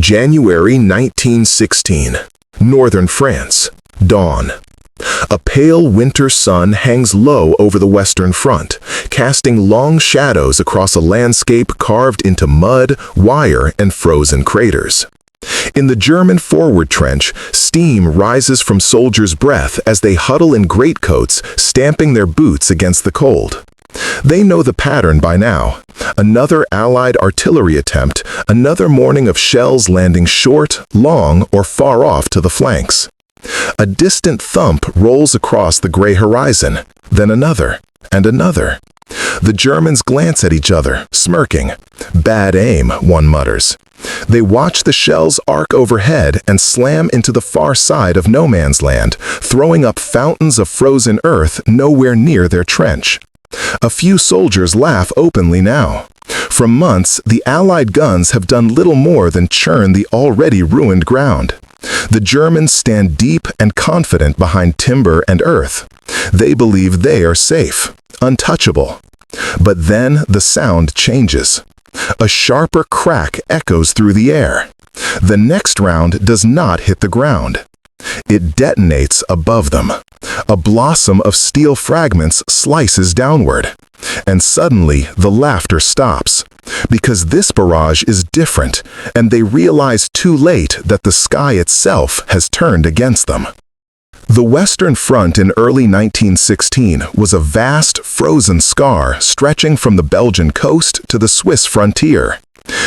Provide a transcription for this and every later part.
January 1916. Northern France. Dawn. A pale winter sun hangs low over the Western Front, casting long shadows across a landscape carved into mud, wire, and frozen craters. In the German forward trench, steam rises from soldiers' breath as they huddle in greatcoats, stamping their boots against the cold. They know the pattern by now. Another Allied artillery attempt, another morning of shells landing short, long, or far off to the flanks. A distant thump rolls across the gray horizon, then another, and another. The Germans glance at each other, smirking. Bad aim, one mutters. They watch the shells arc overhead and slam into the far side of no man's land, throwing up fountains of frozen earth nowhere near their trench. A few soldiers laugh openly now. For months, the Allied guns have done little more than churn the already ruined ground. The Germans stand deep and confident behind timber and earth. They believe they are safe, untouchable. But then the sound changes. A sharper crack echoes through the air. The next round does not hit the ground. It detonates above them. A blossom of steel fragments slices downward. And suddenly, the laughter stops. Because this barrage is different, and they realize too late that the sky itself has turned against them. The Western Front in early 1916 was a vast, frozen scar stretching from the Belgian coast to the Swiss frontier.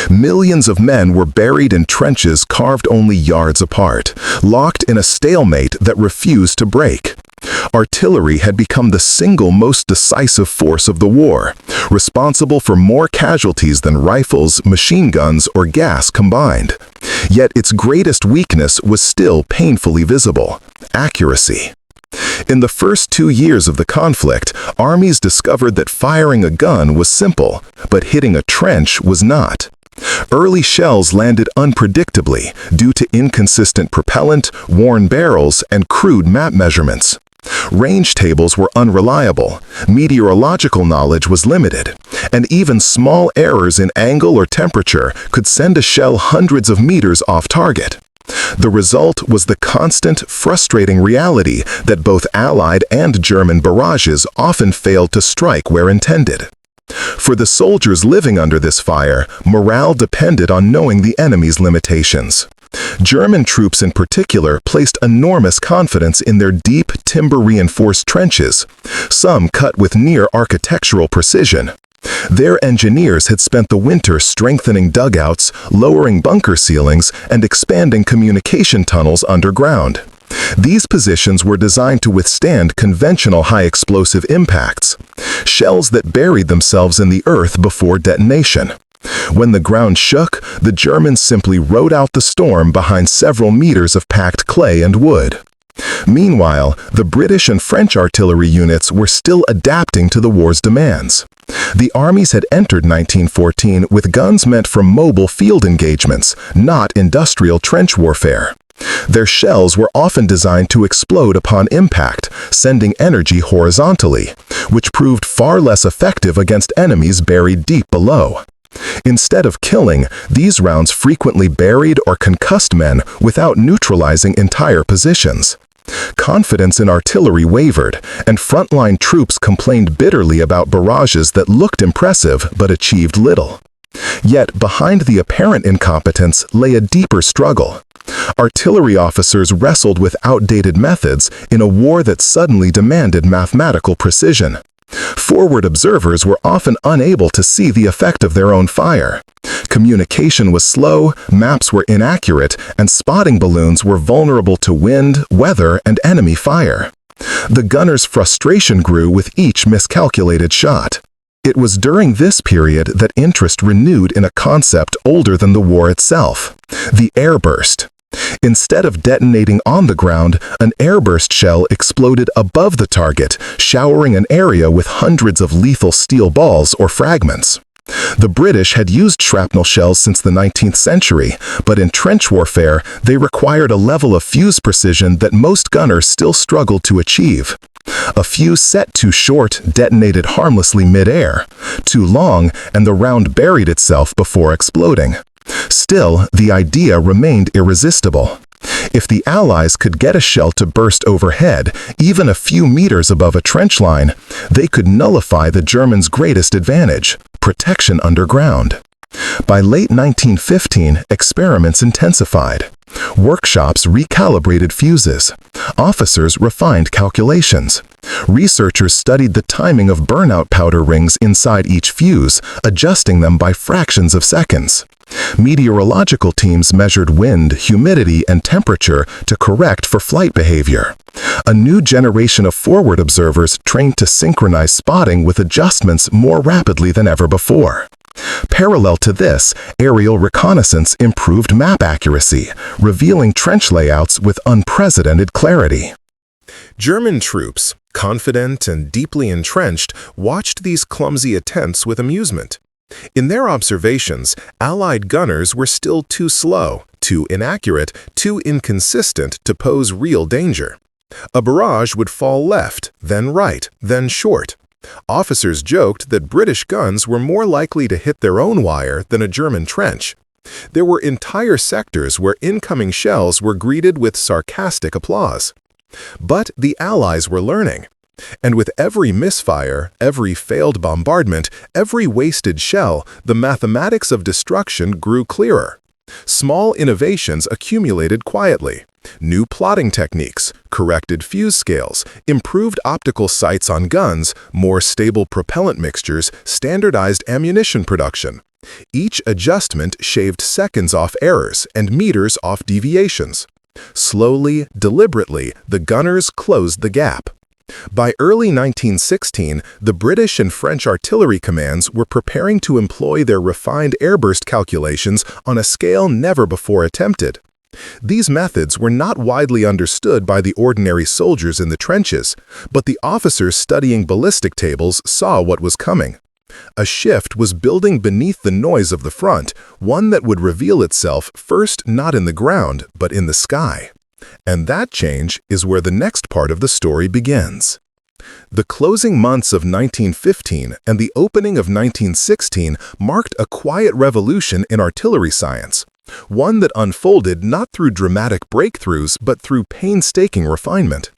Millions of men were buried in trenches carved only yards apart, locked in a stalemate that refused to break. Artillery had become the single most decisive force of the war, responsible for more casualties than rifles, machine guns, or gas combined. Yet its greatest weakness was still painfully visible: accuracy. In the first 2 years of the conflict, armies discovered that firing a gun was simple, but hitting a trench was not. Early shells landed unpredictably due to inconsistent propellant, worn barrels, and crude map measurements. Range tables were unreliable, meteorological knowledge was limited, and even small errors in angle or temperature could send a shell hundreds of meters off target. The result was the constant, frustrating reality that both Allied and German barrages often failed to strike where intended. For the soldiers living under this fire, morale depended on knowing the enemy's limitations. German troops in particular placed enormous confidence in their deep, timber-reinforced trenches, some cut with near-architectural precision. Their engineers had spent the winter strengthening dugouts, lowering bunker ceilings, and expanding communication tunnels underground. These positions were designed to withstand conventional high-explosive impacts, shells that buried themselves in the earth before detonation. When the ground shook, the Germans simply rode out the storm behind several meters of packed clay and wood. Meanwhile, the British and French artillery units were still adapting to the war's demands. The armies had entered 1914 with guns meant for mobile field engagements, not industrial trench warfare. Their shells were often designed to explode upon impact, sending energy horizontally, which proved far less effective against enemies buried deep below. Instead of killing, these rounds frequently buried or concussed men without neutralizing entire positions. Confidence in artillery wavered, and frontline troops complained bitterly about barrages that looked impressive but achieved little. Yet behind the apparent incompetence lay a deeper struggle. Artillery officers wrestled with outdated methods in a war that suddenly demanded mathematical precision. Forward observers were often unable to see the effect of their own fire. Communication was slow, maps were inaccurate, and spotting balloons were vulnerable to wind, weather, and enemy fire. The gunners' frustration grew with each miscalculated shot. It was during this period that interest renewed in a concept older than the war itself: the airburst. Instead of detonating on the ground, an airburst shell exploded above the target, showering an area with hundreds of lethal steel balls or fragments. The British had used shrapnel shells since the 19th century, but in trench warfare, they required a level of fuse precision that most gunners still struggled to achieve. A fuse set too short detonated harmlessly mid-air. Too long, and the round buried itself before exploding. Still, the idea remained irresistible. If the Allies could get a shell to burst overhead, even a few meters above a trench line, they could nullify the Germans' greatest advantage: protection underground. By late 1915, experiments intensified. Workshops recalibrated fuses. Officers refined calculations. Researchers studied the timing of burnout powder rings inside each fuse, adjusting them by fractions of seconds. Meteorological teams measured wind, humidity, and temperature to correct for flight behavior. A new generation of forward observers trained to synchronize spotting with adjustments more rapidly than ever before. Parallel to this, aerial reconnaissance improved map accuracy, revealing trench layouts with unprecedented clarity. German troops, confident and deeply entrenched, watched these clumsy attempts with amusement. In their observations, Allied gunners were still too slow, too inaccurate, too inconsistent to pose real danger. A barrage would fall left, then right, then short. Officers joked that British guns were more likely to hit their own wire than a German trench. There were entire sectors where incoming shells were greeted with sarcastic applause. But the Allies were learning. And with every misfire, every failed bombardment, every wasted shell, the mathematics of destruction grew clearer. Small innovations accumulated quietly. New plotting techniques, corrected fuse scales, improved optical sights on guns, more stable propellant mixtures, standardized ammunition production. Each adjustment shaved seconds off errors and meters off deviations. Slowly, deliberately, the gunners closed the gap. By early 1916, the British and French artillery commands were preparing to employ their refined airburst calculations on a scale never before attempted. These methods were not widely understood by the ordinary soldiers in the trenches, but the officers studying ballistic tables saw what was coming. A shift was building beneath the noise of the front, one that would reveal itself first not in the ground, but in the sky. And that change is where the next part of the story begins. The closing months of 1915 and the opening of 1916 marked a quiet revolution in artillery science, one that unfolded not through dramatic breakthroughs but through painstaking refinement.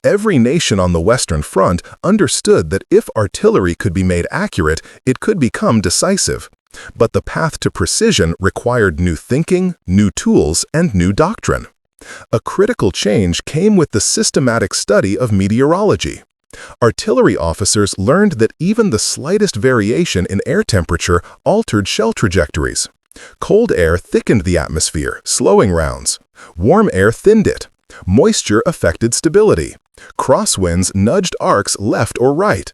Every nation on the Western Front understood that if artillery could be made accurate, it could become decisive. But the path to precision required new thinking, new tools, and new doctrine. A critical change came with the systematic study of meteorology. Artillery officers learned that even the slightest variation in air temperature altered shell trajectories. Cold air thickened the atmosphere, slowing rounds. Warm air thinned it. Moisture affected stability. Crosswinds nudged arcs left or right.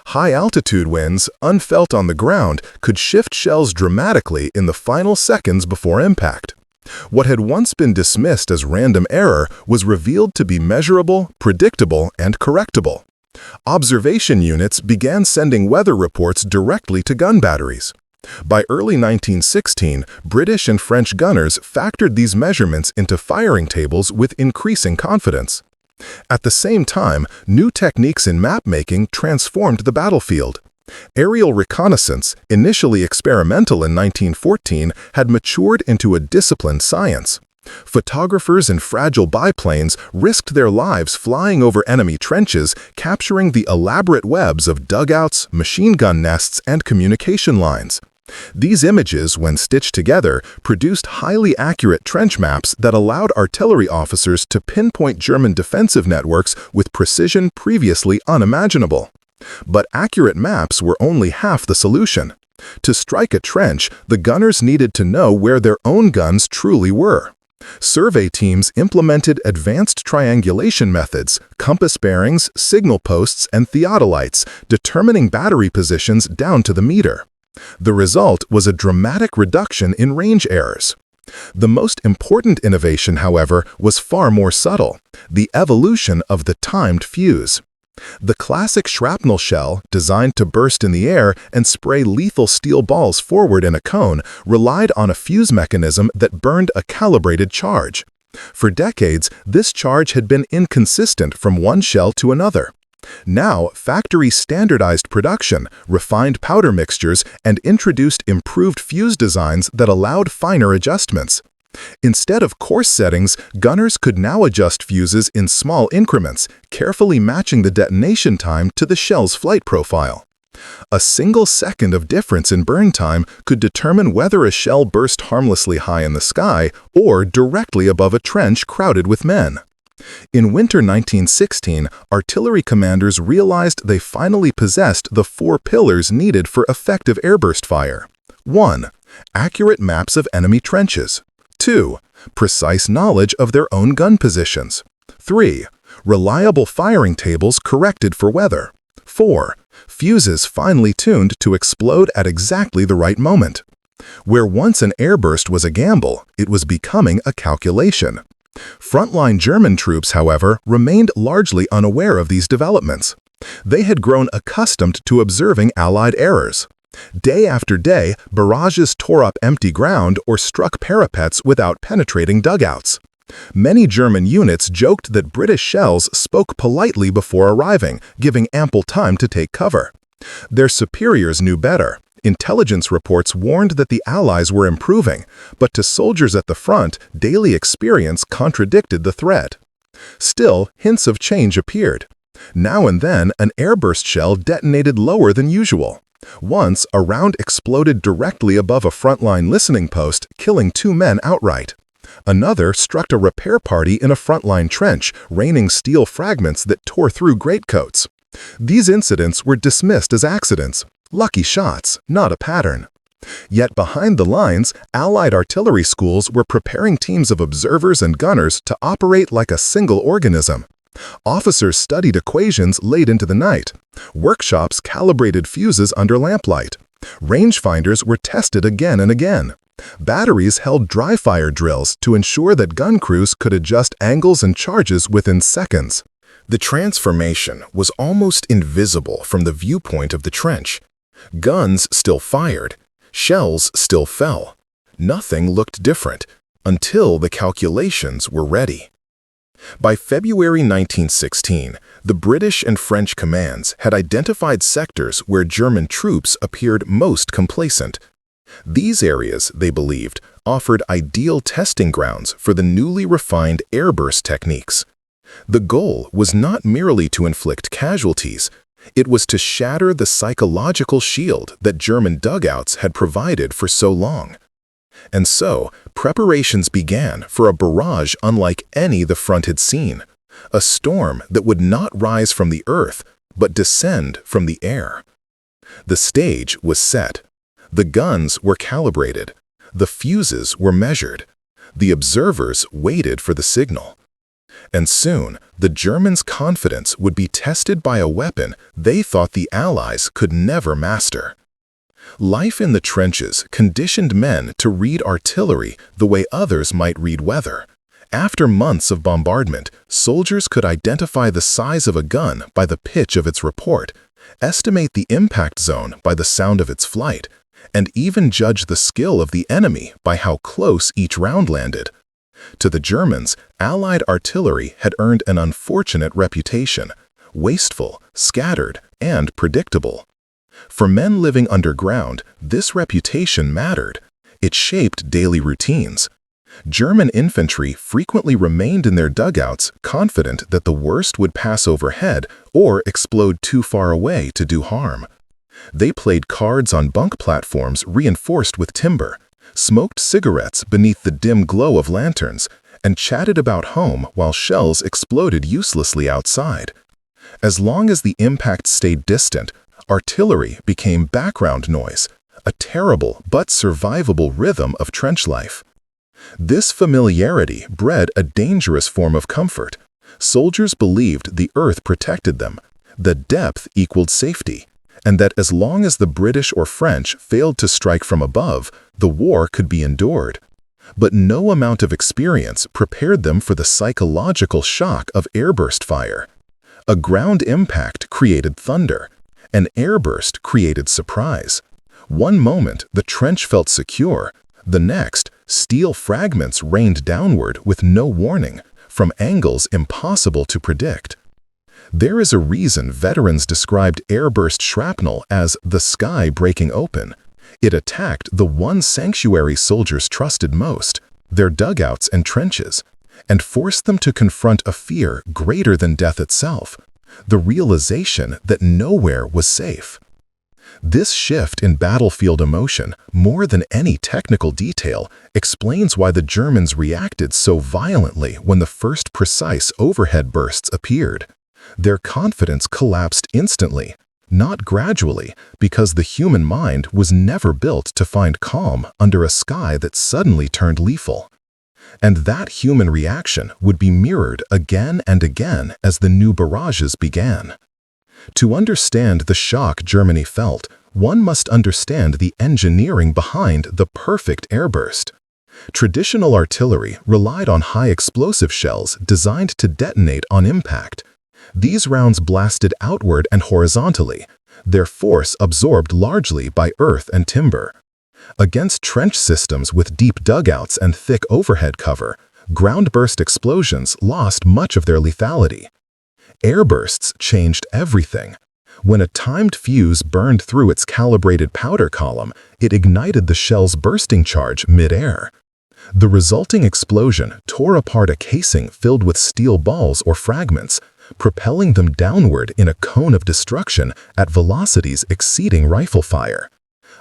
High-altitude winds, unfelt on the ground, could shift shells dramatically in the final seconds before impact. What had once been dismissed as random error was revealed to be measurable, predictable, and correctable. Observation units began sending weather reports directly to gun batteries. By early 1916, British and French gunners factored these measurements into firing tables with increasing confidence. At the same time, new techniques in map-making transformed the battlefield. Aerial reconnaissance, initially experimental in 1914, had matured into a disciplined science. Photographers in fragile biplanes risked their lives flying over enemy trenches, capturing the elaborate webs of dugouts, machine gun nests, and communication lines. These images, when stitched together, produced highly accurate trench maps that allowed artillery officers to pinpoint German defensive networks with precision previously unimaginable. But accurate maps were only half the solution. To strike a trench, the gunners needed to know where their own guns truly were. Survey teams implemented advanced triangulation methods, compass bearings, signal posts, and theodolites, determining battery positions down to the meter. The result was a dramatic reduction in range errors. The most important innovation, however, was far more subtle: the evolution of the timed fuse. The classic shrapnel shell, designed to burst in the air and spray lethal steel balls forward in a cone, relied on a fuse mechanism that burned a calibrated charge. For decades, this charge had been inconsistent from one shell to another. Now, factories standardized production, refined powder mixtures, and introduced improved fuse designs that allowed finer adjustments. Instead of coarse settings, gunners could now adjust fuses in small increments, carefully matching the detonation time to the shell's flight profile. A single second of difference in burn time could determine whether a shell burst harmlessly high in the sky or directly above a trench crowded with men. In winter 1916, artillery commanders realized they finally possessed the 4 pillars needed for effective airburst fire. 1. Accurate maps of enemy trenches. 2. Precise knowledge of their own gun positions. 3. Reliable firing tables corrected for weather. 4. Fuses finely tuned to explode at exactly the right moment. Where once an airburst was a gamble, it was becoming a calculation. Frontline German troops, however, remained largely unaware of these developments. They had grown accustomed to observing Allied errors. Day after day, barrages tore up empty ground or struck parapets without penetrating dugouts. Many German units joked that British shells spoke politely before arriving, giving ample time to take cover. Their superiors knew better. Intelligence reports warned that the Allies were improving, but to soldiers at the front, daily experience contradicted the threat. Still, hints of change appeared. Now and then, an airburst shell detonated lower than usual. Once, a round exploded directly above a frontline listening post, killing 2 men outright. Another struck a repair party in a frontline trench, raining steel fragments that tore through greatcoats. These incidents were dismissed as accidents. Lucky shots, not a pattern. Yet behind the lines, Allied artillery schools were preparing teams of observers and gunners to operate like a single organism. Officers studied equations late into the night. Workshops calibrated fuses under lamplight. Rangefinders were tested again and again. Batteries held dry-fire drills to ensure that gun crews could adjust angles and charges within seconds. The transformation was almost invisible from the viewpoint of the trench. Guns still fired. Shells still fell. Nothing looked different until the calculations were ready. By February 1916, the British and French commands had identified sectors where German troops appeared most complacent. These areas, they believed, offered ideal testing grounds for the newly refined airburst techniques. The goal was not merely to inflict casualties. It was to shatter the psychological shield that German dugouts had provided for so long. And so, preparations began for a barrage unlike any the front had seen, a storm that would not rise from the earth, but descend from the air. The stage was set. The guns were calibrated. The fuses were measured. The observers waited for the signal. And soon, the Germans' confidence would be tested by a weapon they thought the Allies could never master. Life in the trenches conditioned men to read artillery the way others might read weather. After months of bombardment, soldiers could identify the size of a gun by the pitch of its report, estimate the impact zone by the sound of its flight, and even judge the skill of the enemy by how close each round landed. To the Germans, Allied artillery had earned an unfortunate reputation: wasteful, scattered, and predictable. For men living underground, this reputation mattered. It shaped daily routines. German infantry frequently remained in their dugouts, confident that the worst would pass overhead or explode too far away to do harm. They played cards on bunk platforms reinforced with timber, smoked cigarettes beneath the dim glow of lanterns, and chatted about home while shells exploded uselessly outside. As long as the impact stayed distant, artillery became background noise, a terrible but survivable rhythm of trench life. This familiarity bred a dangerous form of comfort. Soldiers believed the earth protected them, that depth equaled safety, and that as long as the British or French failed to strike from above, the war could be endured. But no amount of experience prepared them for the psychological shock of airburst fire. A ground impact created thunder. An airburst created surprise. One moment, the trench felt secure. The next, steel fragments rained downward with no warning, from angles impossible to predict. There is a reason veterans described airburst shrapnel as the sky breaking open. It attacked the one sanctuary soldiers trusted most, their dugouts and trenches, and forced them to confront a fear greater than death itself, the realization that nowhere was safe. This shift in battlefield emotion, more than any technical detail, explains why the Germans reacted so violently when the first precise overhead bursts appeared. Their confidence collapsed instantly, not gradually, because the human mind was never built to find calm under a sky that suddenly turned lethal. And that human reaction would be mirrored again and again as the new barrages began. To understand the shock Germany felt, one must understand the engineering behind the perfect airburst. Traditional artillery relied on high explosive shells designed to detonate on impact. These rounds blasted outward and horizontally, their force absorbed largely by earth and timber. Against trench systems with deep dugouts and thick overhead cover, ground-burst explosions lost much of their lethality. Airbursts changed everything. When a timed fuse burned through its calibrated powder column, it ignited the shell's bursting charge mid-air. The resulting explosion tore apart a casing filled with steel balls or fragments, propelling them downward in a cone of destruction at velocities exceeding rifle fire.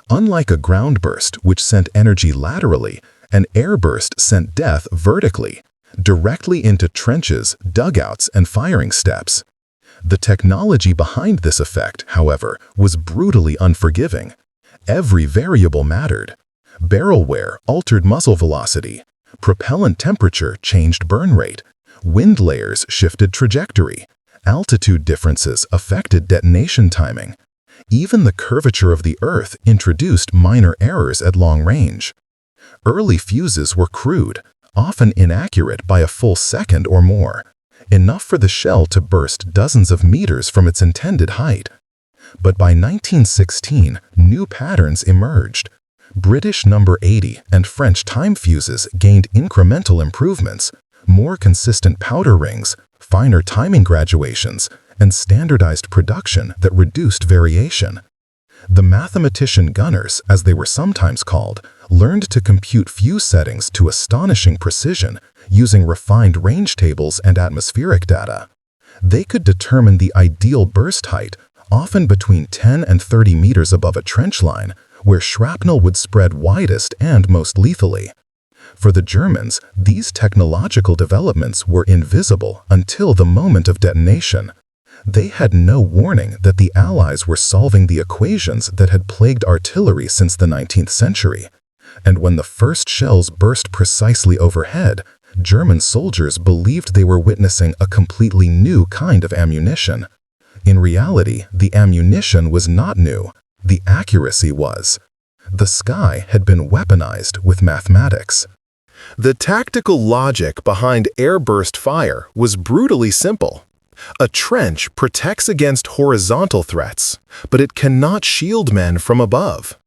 Unlike a ground burst, which sent energy laterally, an airburst sent death vertically, directly into trenches, dugouts, and firing steps. The technology behind this effect, however, was brutally unforgiving. Every variable mattered. Barrel wear altered muzzle velocity. Propellant temperature changed burn rate. Wind layers shifted trajectory. Altitude differences affected detonation timing. Even the curvature of the Earth introduced minor errors at long range. Early fuses were crude, often inaccurate by a full second or more, enough for the shell to burst dozens of meters from its intended height. But by 1916, new patterns emerged. British number 80 and French time fuses gained incremental improvements, more consistent powder rings, finer timing graduations, and standardized production that reduced variation. The mathematician gunners, as they were sometimes called, learned to compute fuse settings to astonishing precision using refined range tables and atmospheric data. They could determine the ideal burst height, often between 10 and 30 meters above a trench line, where shrapnel would spread widest and most lethally. For the Germans, these technological developments were invisible until the moment of detonation. They had no warning that the Allies were solving the equations that had plagued artillery since the 19th century. And when the first shells burst precisely overhead, German soldiers believed they were witnessing a completely new kind of ammunition. In reality, the ammunition was not new. The accuracy was. The sky had been weaponized with mathematics. The tactical logic behind airburst fire was brutally simple. A trench protects against horizontal threats, but it cannot shield men from above.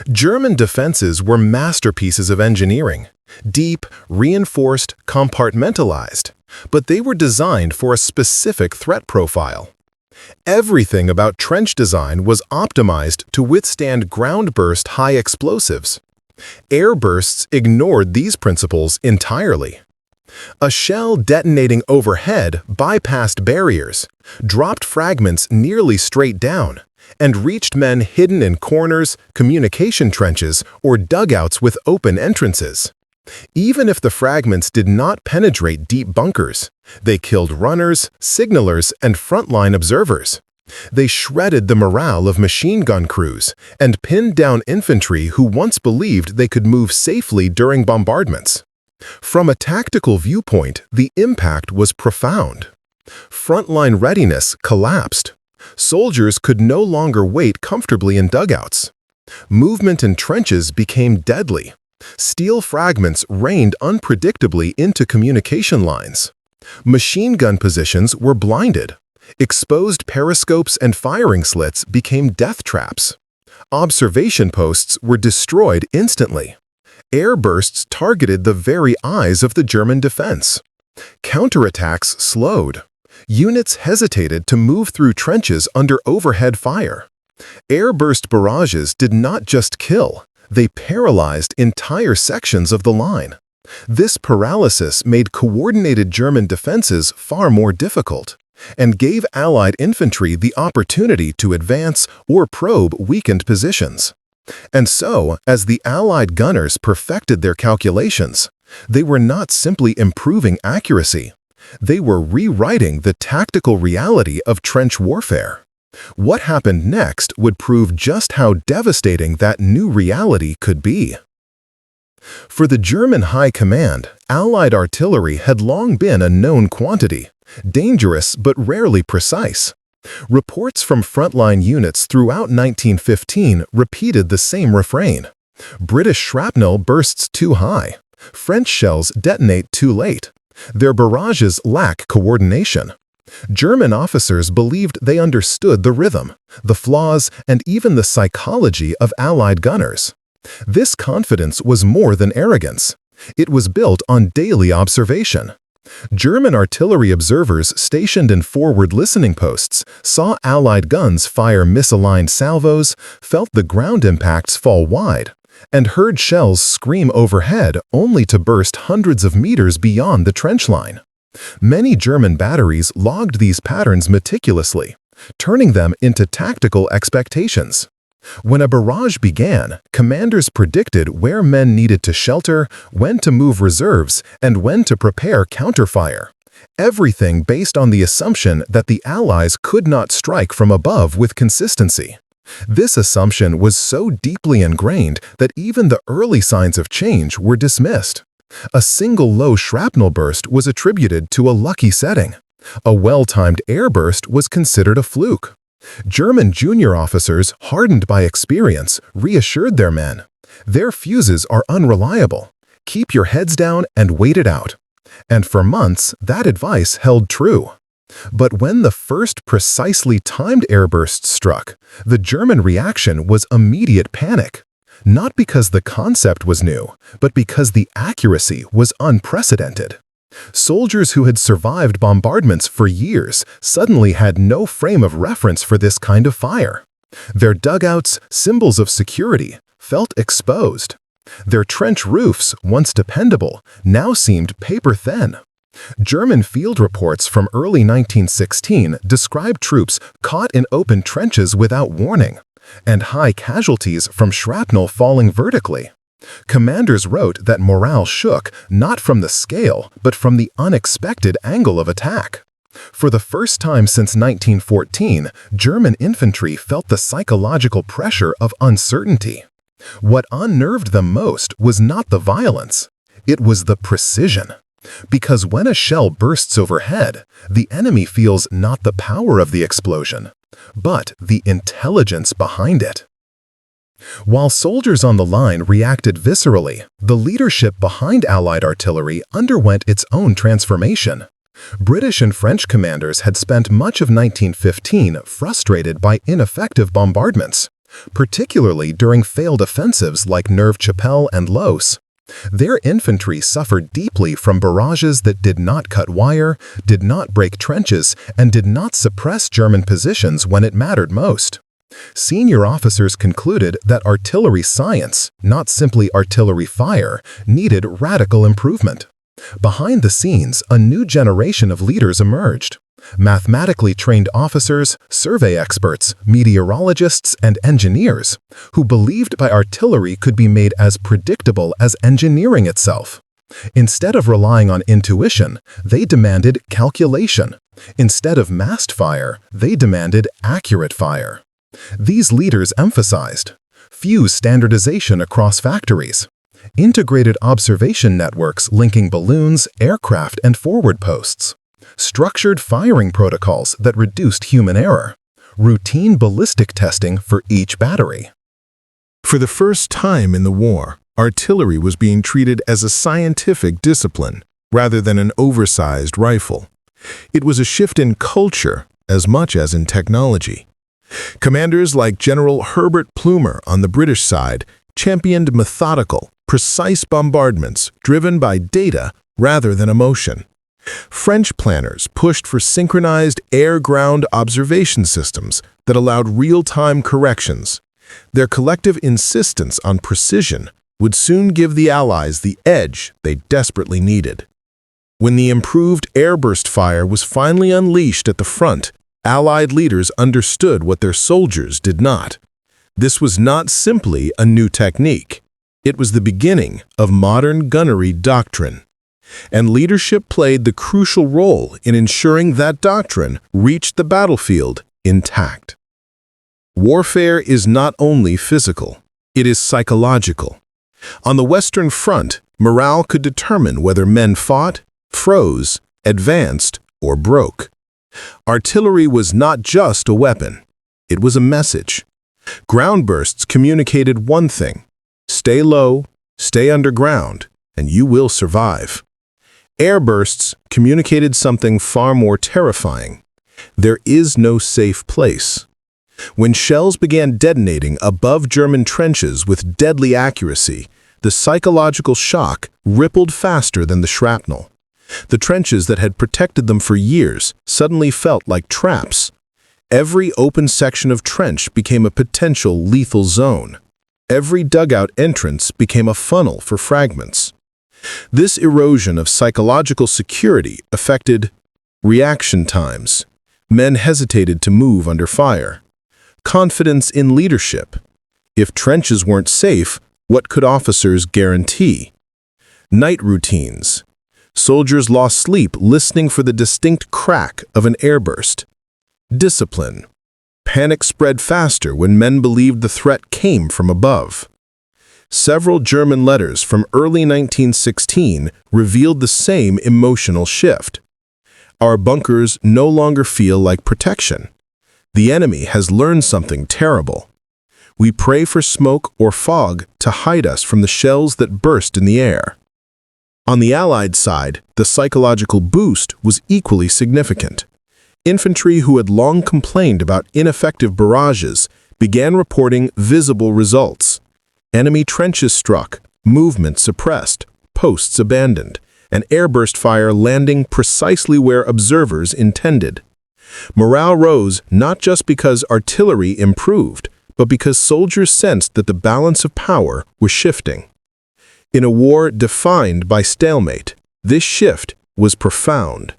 German defenses were masterpieces of engineering, deep, reinforced, compartmentalized, but they were designed for a specific threat profile. Everything about trench design was optimized to withstand ground-burst high explosives. Airbursts ignored these principles entirely. A shell detonating overhead bypassed barriers, dropped fragments nearly straight down, and reached men hidden in corners, communication trenches, or dugouts with open entrances. Even if the fragments did not penetrate deep bunkers, they killed runners, signalers, and frontline observers. They shredded the morale of machine gun crews and pinned down infantry who once believed they could move safely during bombardments. From a tactical viewpoint, the impact was profound. Frontline readiness collapsed. Soldiers could no longer wait comfortably in dugouts. Movement in trenches became deadly. Steel fragments rained unpredictably into communication lines. Machine gun positions were blinded. Exposed periscopes and firing slits became death traps. Observation posts were destroyed instantly. Airbursts targeted the very eyes of the German defense. Counterattacks slowed. Units hesitated to move through trenches under overhead fire. Airburst barrages did not just kill, they paralyzed entire sections of the line. This paralysis made coordinated German defenses far more difficult and gave Allied infantry the opportunity to advance or probe weakened positions. And so, as the Allied gunners perfected their calculations, they were not simply improving accuracy, they were rewriting the tactical reality of trench warfare. What happened next would prove just how devastating that new reality could be. For the German High Command, Allied artillery had long been a known quantity, dangerous but rarely precise. Reports from frontline units throughout 1915 repeated the same refrain. British shrapnel bursts too high. French shells detonate too late. Their barrages lack coordination. German officers believed they understood the rhythm, the flaws, and even the psychology of Allied gunners. This confidence was more than arrogance. It was built on daily observation. German artillery observers stationed in forward listening posts saw Allied guns fire misaligned salvos, felt the ground impacts fall wide, and heard shells scream overhead only to burst hundreds of meters beyond the trench line. Many German batteries logged these patterns meticulously, turning them into tactical expectations. When a barrage began, commanders predicted where men needed to shelter, when to move reserves, and when to prepare counterfire. Everything based on the assumption that the Allies could not strike from above with consistency. This assumption was so deeply ingrained that even the early signs of change were dismissed. A single low shrapnel burst was attributed to a lucky setting. A well-timed airburst was considered a fluke. German junior officers, hardened by experience, reassured their men. Their fuses are unreliable. Keep your heads down and wait it out. And for months, that advice held true. But when the first precisely timed airburst struck, the German reaction was immediate panic. Not because the concept was new, but because the accuracy was unprecedented. Soldiers who had survived bombardments for years suddenly had no frame of reference for this kind of fire. Their dugouts, symbols of security, felt exposed. Their trench roofs, once dependable, now seemed paper-thin. German field reports from early 1916 describe troops caught in open trenches without warning, and high casualties from shrapnel falling vertically. Commanders wrote that morale shook not from the scale, but from the unexpected angle of attack. For the first time since 1914, German infantry felt the psychological pressure of uncertainty. What unnerved them most was not the violence, it was the precision. Because when a shell bursts overhead, the enemy feels not the power of the explosion, but the intelligence behind it. While soldiers on the line reacted viscerally, the leadership behind Allied artillery underwent its own transformation. British and French commanders had spent much of 1915 frustrated by ineffective bombardments, particularly during failed offensives like Neuve-Chapelle and Loos. Their infantry suffered deeply from barrages that did not cut wire, did not break trenches, and did not suppress German positions when it mattered most. Senior officers concluded that artillery science, not simply artillery fire, needed radical improvement. Behind the scenes, a new generation of leaders emerged. Mathematically trained officers, survey experts, meteorologists, and engineers, who believed by artillery could be made as predictable as engineering itself. Instead of relying on intuition, they demanded calculation. Instead of massed fire, they demanded accurate fire. These leaders emphasized fuse standardization across factories, integrated observation networks linking balloons, aircraft, and forward posts, structured firing protocols that reduced human error, routine ballistic testing for each battery. For the first time in the war, artillery was being treated as a scientific discipline rather than an oversized rifle. It was a shift in culture as much as in technology. Commanders like General Herbert Plumer on the British side championed methodical, precise bombardments driven by data rather than emotion. French planners pushed for synchronized air-ground observation systems that allowed real-time corrections. Their collective insistence on precision would soon give the Allies the edge they desperately needed. When the improved airburst fire was finally unleashed at the front, Allied leaders understood what their soldiers did not. This was not simply a new technique. It was the beginning of modern gunnery doctrine. And leadership played the crucial role in ensuring that doctrine reached the battlefield intact. Warfare is not only physical, it is psychological. On the Western Front, morale could determine whether men fought, froze, advanced, or broke. Artillery was not just a weapon, it was a message. Ground bursts communicated one thing: stay low, stay underground, and you will survive. Air bursts communicated something far more terrifying: there is no safe place. When shells began detonating above German trenches with deadly accuracy, the psychological shock rippled faster than the shrapnel. The trenches that had protected them for years suddenly felt like traps. Every open section of trench became a potential lethal zone. Every dugout entrance became a funnel for fragments. This erosion of psychological security affected reaction times. Men hesitated to move under fire. Confidence in leadership. If trenches weren't safe, what could officers guarantee? Night routines. Soldiers lost sleep listening for the distinct crack of an airburst. Discipline. Panic spread faster when men believed the threat came from above. Several German letters from early 1916 revealed the same emotional shift. Our bunkers no longer feel like protection. The enemy has learned something terrible. We pray for smoke or fog to hide us from the shells that burst in the air. On the Allied side, the psychological boost was equally significant. Infantry who had long complained about ineffective barrages began reporting visible results. Enemy trenches struck, movement suppressed, posts abandoned, and airburst fire landing precisely where observers intended. Morale rose not just because artillery improved, but because soldiers sensed that the balance of power was shifting. In a war defined by stalemate, this shift was profound.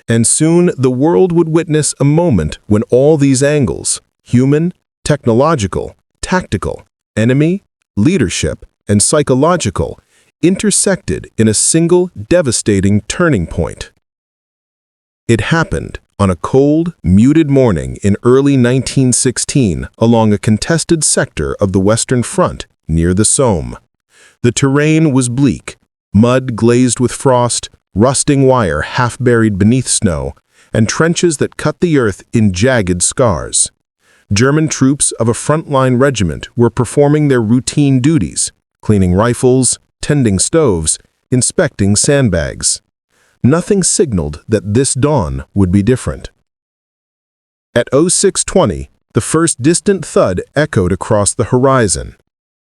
And soon the world would witness a moment when all these angles, human, technological, tactical, enemy, leadership, and psychological, intersected in a single devastating turning point. It happened on a cold, muted morning in early 1916 along a contested sector of the Western Front near the Somme. The terrain was bleak, mud glazed with frost, rusting wire half buried beneath snow, and trenches that cut the earth in jagged scars. German troops of a frontline regiment were performing their routine duties, cleaning rifles, tending stoves, inspecting sandbags. Nothing signaled that this dawn would be different. At 06:20, the first distant thud echoed across the horizon.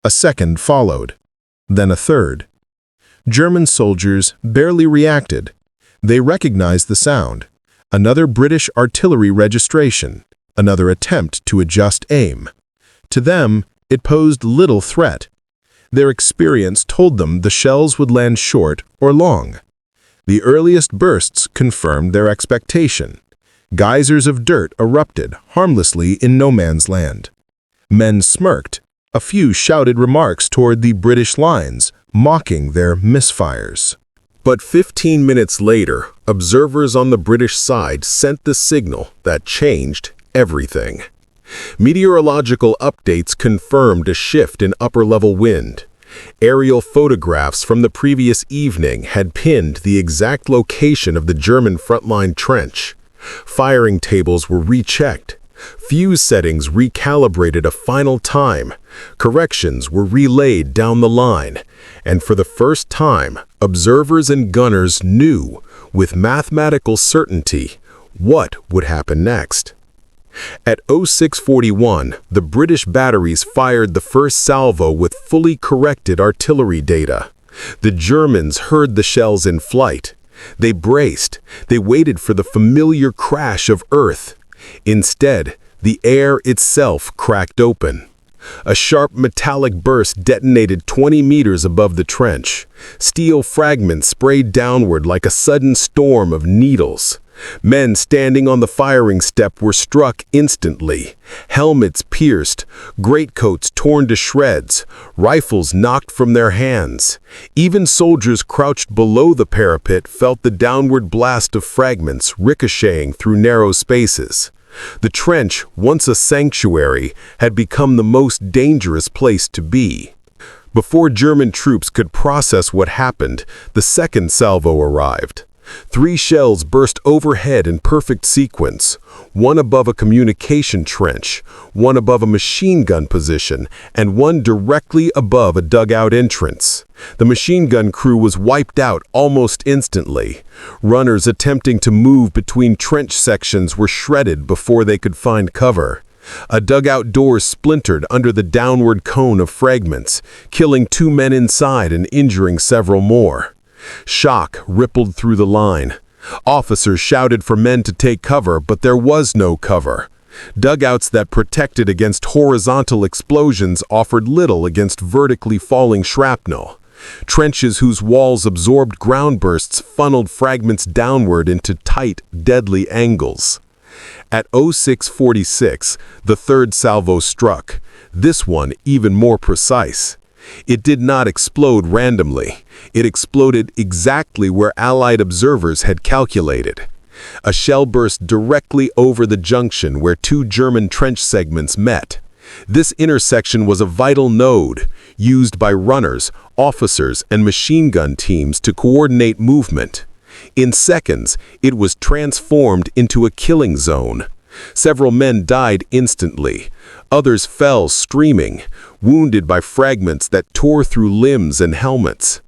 A second followed, then a third. German soldiers barely reacted. They recognized the sound. Another British artillery registration, another attempt to adjust aim. To them, it posed little threat. Their experience told them the shells would land short or long. The earliest bursts confirmed their expectation. Geysers of dirt erupted harmlessly in no man's land. Men smirked. A few shouted remarks toward the British lines, mocking their misfires. But 15 minutes later, observers on the British side sent the signal that changed everything. Meteorological updates confirmed a shift in upper-level wind. Aerial photographs from the previous evening had pinned the exact location of the German frontline trench. Firing tables were rechecked. Fuse settings recalibrated a final time. Corrections were relayed down the line. And for the first time, observers and gunners knew, with mathematical certainty, what would happen next. At 06:41, the British batteries fired the first salvo with fully corrected artillery data. The Germans heard the shells in flight. They braced. They waited for the familiar crash of earth. Instead, the air itself cracked open. A sharp metallic burst detonated 20 meters above the trench. Steel fragments sprayed downward like a sudden storm of needles. Men standing on the firing step were struck instantly. Helmets pierced, greatcoats torn to shreds, rifles knocked from their hands. Even soldiers crouched below the parapet felt the downward blast of fragments ricocheting through narrow spaces. The trench, once a sanctuary, had become the most dangerous place to be. Before German troops could process what happened, the second salvo arrived. 3 shells burst overhead in perfect sequence, one above a communication trench, one above a machine gun position, and one directly above a dugout entrance. The machine gun crew was wiped out almost instantly. Runners attempting to move between trench sections were shredded before they could find cover. A dugout door splintered under the downward cone of fragments, killing 2 men inside and injuring several more. Shock rippled through the line. Officers shouted for men to take cover, but there was no cover. Dugouts that protected against horizontal explosions offered little against vertically falling shrapnel. Trenches whose walls absorbed ground bursts funneled fragments downward into tight, deadly angles. At 06:46, the third salvo struck, this one even more precise. It did not explode randomly. It exploded exactly where Allied observers had calculated. A shell burst directly over the junction where 2 German trench segments met. This intersection was a vital node, used by runners, officers, and machine gun teams to coordinate movement. In seconds, it was transformed into a killing zone. Several men died instantly. Others fell screaming, wounded by fragments that tore through limbs and helmets.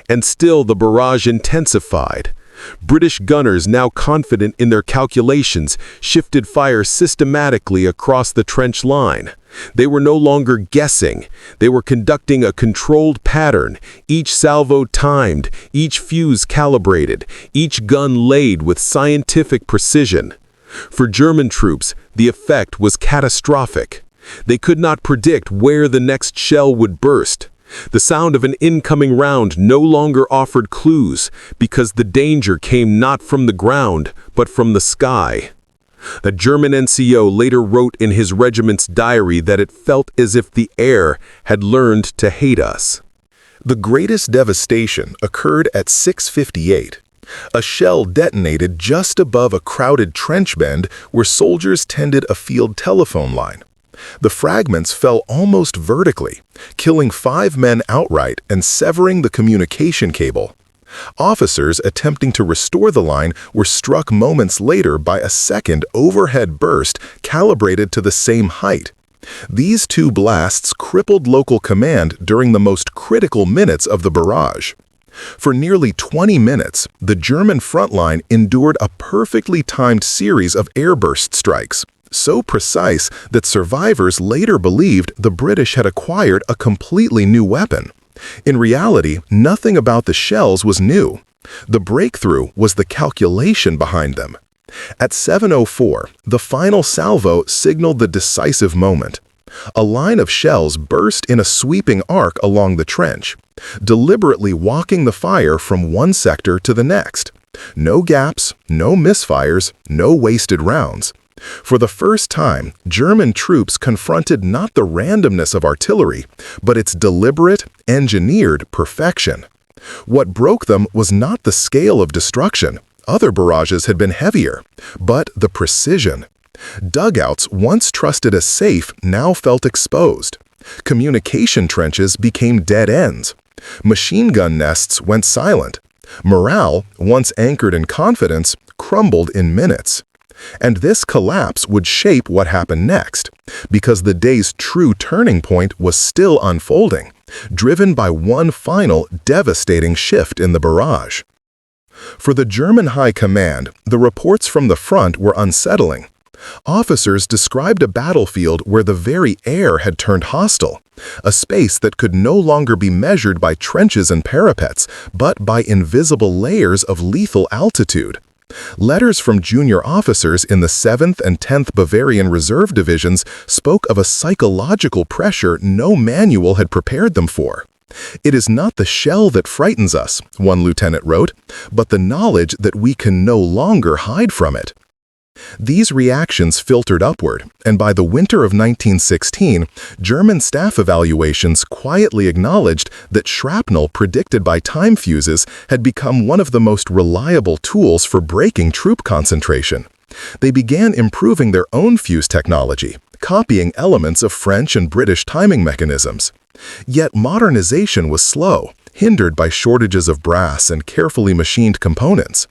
And still the barrage intensified. British gunners, now confident in their calculations, shifted fire systematically across the trench line. They were no longer guessing. They were conducting a controlled pattern, each salvo timed, each fuse calibrated, each gun laid with scientific precision. For German troops, the effect was catastrophic. They could not predict where the next shell would burst. The sound of an incoming round no longer offered clues because the danger came not from the ground, but from the sky. The German NCO later wrote in his regiment's diary that it felt as if the air had learned to hate us. The greatest devastation occurred at 6:58. A shell detonated just above a crowded trench bend where soldiers tended a field telephone line. The fragments fell almost vertically, killing 5 men outright and severing the communication cable. Officers attempting to restore the line were struck moments later by a second overhead burst calibrated to the same height. These 2 blasts crippled local command during the most critical minutes of the barrage. For nearly 20 minutes, the German front line endured a perfectly timed series of airburst strikes, so precise that survivors later believed the British had acquired a completely new weapon. In reality, nothing about the shells was new. The breakthrough was the calculation behind them. At 7:04, the final salvo signaled the decisive moment. A line of shells burst in a sweeping arc along the trench, deliberately walking the fire from one sector to the next. No gaps, no misfires, no wasted rounds. For the first time, German troops confronted not the randomness of artillery, but its deliberate, engineered perfection. What broke them was not the scale of destruction. Other barrages had been heavier, but the precision. Dugouts, once trusted as safe, now felt exposed. Communication trenches became dead ends. Machine gun nests went silent. Morale, once anchored in confidence, crumbled in minutes. And this collapse would shape what happened next, because the day's true turning point was still unfolding, driven by one final devastating shift in the barrage. For the German High Command, the reports from the front were unsettling. Officers described a battlefield where the very air had turned hostile, a space that could no longer be measured by trenches and parapets, but by invisible layers of lethal altitude. Letters from junior officers in the 7th and 10th Bavarian Reserve Divisions spoke of a psychological pressure no manual had prepared them for. "It is not the shell that frightens us," one lieutenant wrote, "but the knowledge that we can no longer hide from it." These reactions filtered upward, and by the winter of 1916, German staff evaluations quietly acknowledged that shrapnel predicted by time fuses had become one of the most reliable tools for breaking troop concentration. They began improving their own fuse technology, copying elements of French and British timing mechanisms. Yet modernization was slow, hindered by shortages of brass and carefully machined components.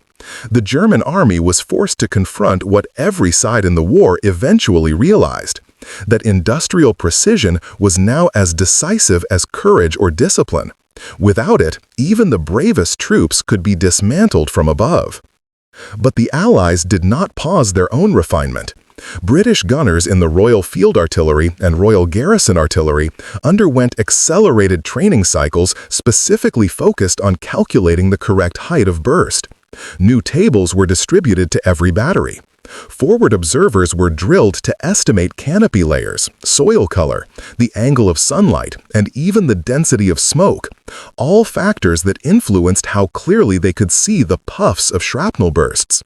The German army was forced to confront what every side in the war eventually realized: that industrial precision was now as decisive as courage or discipline. Without it, even the bravest troops could be dismantled from above. But the Allies did not pause their own refinement. British gunners in the Royal Field Artillery and Royal Garrison Artillery underwent accelerated training cycles specifically focused on calculating the correct height of burst. New tables were distributed to every battery. Forward observers were drilled to estimate canopy layers, soil color, the angle of sunlight, and even the density of smoke, all factors that influenced how clearly they could see the puffs of shrapnel bursts.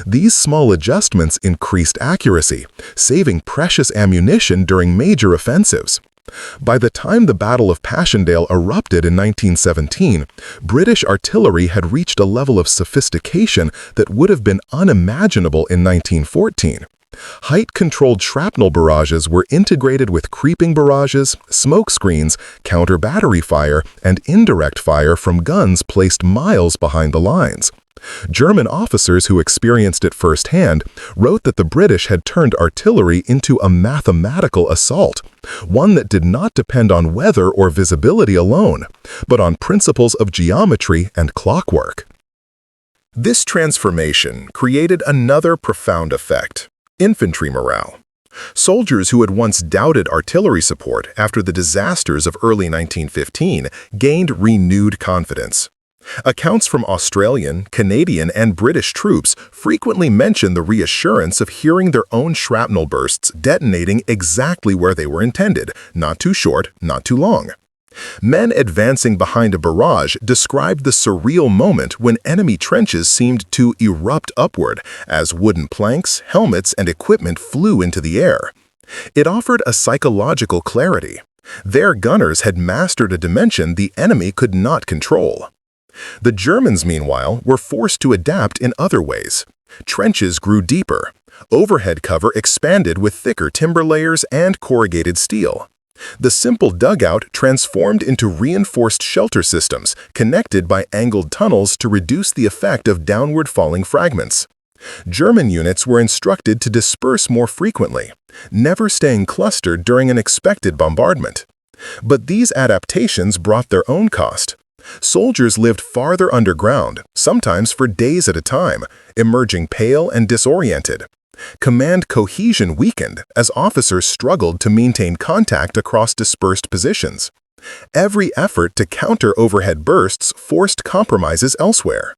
These small adjustments increased accuracy, saving precious ammunition during major offensives. By the time the Battle of Passchendaele erupted in 1917, British artillery had reached a level of sophistication that would have been unimaginable in 1914. Height-controlled shrapnel barrages were integrated with creeping barrages, smoke screens, counter-battery fire, and indirect fire from guns placed miles behind the lines. German officers who experienced it firsthand wrote that the British had turned artillery into a mathematical assault, one that did not depend on weather or visibility alone, but on principles of geometry and clockwork. This transformation created another profound effect: infantry morale. Soldiers who had once doubted artillery support after the disasters of early 1915 gained renewed confidence. Accounts from Australian, Canadian, and British troops frequently mention the reassurance of hearing their own shrapnel bursts detonating exactly where they were intended, not too short, not too long. Men advancing behind a barrage described the surreal moment when enemy trenches seemed to erupt upward as wooden planks, helmets, and equipment flew into the air. It offered a psychological clarity. Their gunners had mastered a dimension the enemy could not control. The Germans, meanwhile, were forced to adapt in other ways. Trenches grew deeper. Overhead cover expanded with thicker timber layers and corrugated steel. The simple dugout transformed into reinforced shelter systems connected by angled tunnels to reduce the effect of downward falling fragments. German units were instructed to disperse more frequently, never staying clustered during an expected bombardment. But these adaptations brought their own cost. Soldiers lived farther underground, sometimes for days at a time, emerging pale and disoriented. Command cohesion weakened as officers struggled to maintain contact across dispersed positions. Every effort to counter overhead bursts forced compromises elsewhere.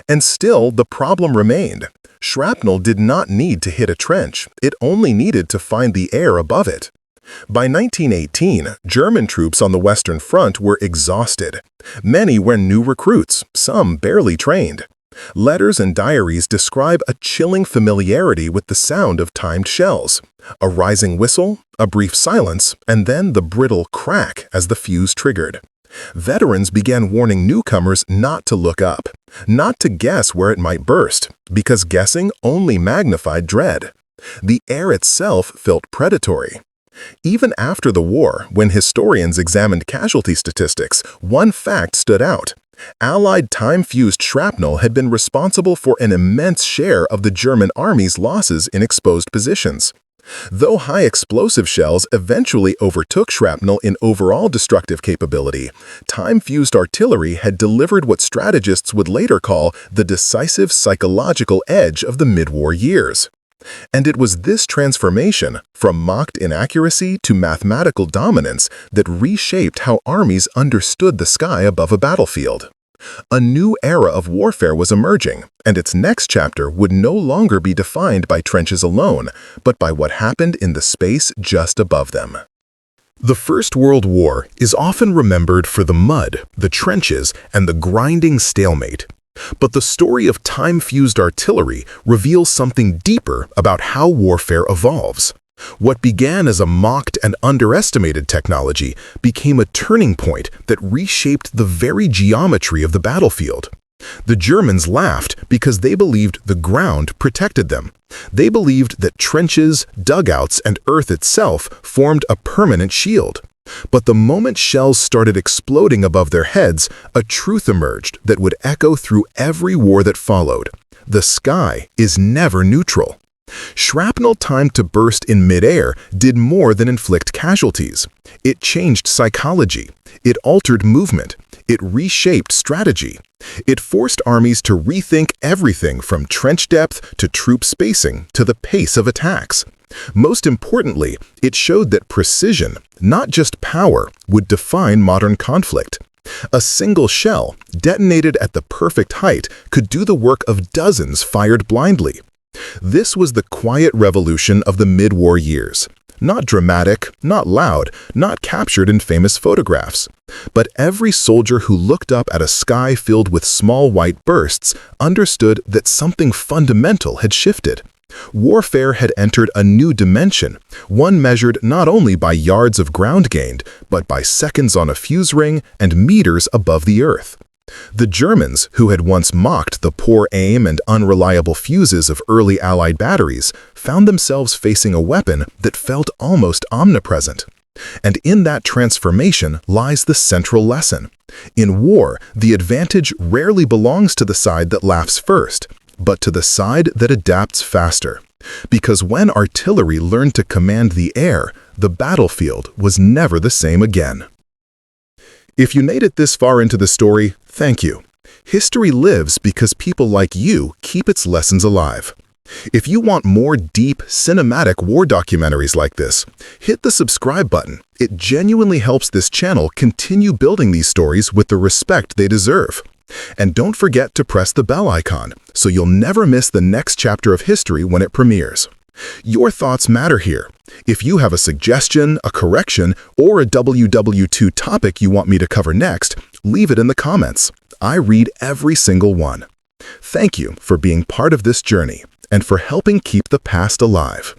And still, the problem remained. Shrapnel did not need to hit a trench, it only needed to find the air above it. By 1918, German troops on the Western Front were exhausted. Many were new recruits, some barely trained. Letters and diaries describe a chilling familiarity with the sound of timed shells. A rising whistle, a brief silence, and then the brittle crack as the fuse triggered. Veterans began warning newcomers not to look up, not to guess where it might burst, because guessing only magnified dread. The air itself felt predatory. Even after the war, when historians examined casualty statistics, one fact stood out. Allied time-fused shrapnel had been responsible for an immense share of the German army's losses in exposed positions. Though high-explosive shells eventually overtook shrapnel in overall destructive capability, time-fused artillery had delivered what strategists would later call the decisive psychological edge of the mid-war years. And it was this transformation, from mocked inaccuracy to mathematical dominance, that reshaped how armies understood the sky above a battlefield. A new era of warfare was emerging, and its next chapter would no longer be defined by trenches alone, but by what happened in the space just above them. The First World War is often remembered for the mud, the trenches, and the grinding stalemate. But the story of time-fused artillery reveals something deeper about how warfare evolves. What began as a mocked and underestimated technology became a turning point that reshaped the very geometry of the battlefield. The Germans laughed because they believed the ground protected them. They believed that trenches, dugouts, and earth itself formed a permanent shield. But the moment shells started exploding above their heads, a truth emerged that would echo through every war that followed. The sky is never neutral. Shrapnel timed to burst in midair did more than inflict casualties. It changed psychology. It altered movement. It reshaped strategy. It forced armies to rethink everything from trench depth to troop spacing to the pace of attacks. Most importantly, it showed that precision, not just power, would define modern conflict. A single shell, detonated at the perfect height, could do the work of dozens fired blindly. This was the quiet revolution of the mid-war years. Not dramatic, not loud, not captured in famous photographs. But every soldier who looked up at a sky filled with small white bursts understood that something fundamental had shifted. Warfare had entered a new dimension, one measured not only by yards of ground gained, but by seconds on a fuse ring and meters above the earth. The Germans, who had once mocked the poor aim and unreliable fuses of early Allied batteries, found themselves facing a weapon that felt almost omnipresent. And in that transformation lies the central lesson. In war, the advantage rarely belongs to the side that laughs first, but to the side that adapts faster. Because when artillery learned to command the air, the battlefield was never the same again. If you made it this far into the story, thank you. History lives because people like you keep its lessons alive. If you want more deep, cinematic war documentaries like this, hit the subscribe button. It genuinely helps this channel continue building these stories with the respect they deserve. And don't forget to press the bell icon so you'll never miss the next chapter of history when it premieres. Your thoughts matter here. If you have a suggestion, a correction, or a WW2 topic you want me to cover next, leave it in the comments. I read every single one. Thank you for being part of this journey and for helping keep the past alive.